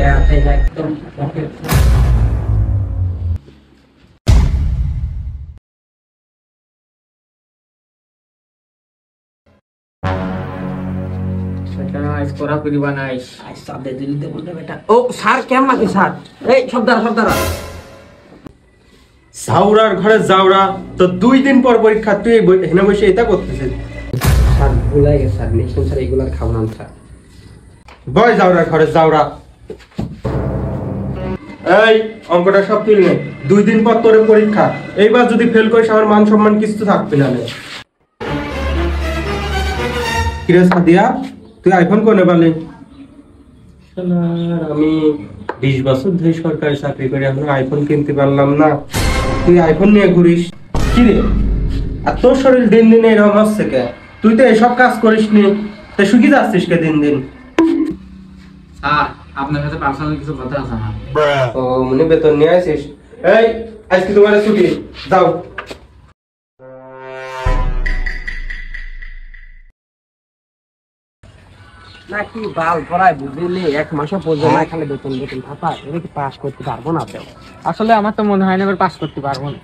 একদম জাউরার ঘরে জাউরা তো 2 দিন পর পরীক্ষা, তুই এখানে বসে এটা করতেছিস? স্যার ভুলে গেছে স্যার, নেক্সট টাইম স্যার এগুলো আর খাবো না স্যার। বয় জাউরার ঘরে জাউরা। এই অঙ্কটা সব তুই নে, 2 দিন পর তোর পরীক্ষা। এইবার যদি ফেল করিস আমার মান সম্মান কিছু থাকবে না। কিরে সাদিয়া, তুই আইফোন কোনে পারলি? আমি 20 বছর ধরে সরকারি চাকরি করে এখন আইফোন কিনতে পারলাম না, তুই আইফোন নিয়ে ঘুরিস? কিরে, আর তোর শরীর দিন দিন এরকম হচ্ছে কে? তুই তো এসব কাজ করিস নি, তা শুকিয়ে যাচ্ছিস কে দিন দিন? স্যার আপনার সাথে পার্সোনাল কিছু কথা আছে আমার। ও মনে বেতন নিয়ে আসিস? এই আজকে তোমার ছুটি, যাও। নাকি বাল পড়ায় বুঝলি, 1 মাসও পর্যন্ত না, খালি বেতন বেতন থাকা, এটা কি পাস করতে পারবো না তো? আসলে আমার তো মনে হয় না এবার পাস করতে পারবো না।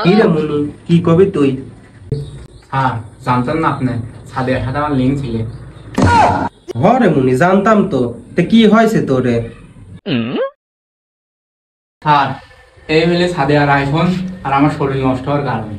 কি রে মনু, কি কবি তুই? স্যার জানতেন না আপনি সাদিয়ার সাথে আমার লিঙ্ক ছিল? হরে মুনি, জানতাম তো। তে কি হয়েছে তোরে? স্যার এই হলে সাদিয়ার আইফোন আর আমার শরীর নষ্ট হওয়ার কারণে।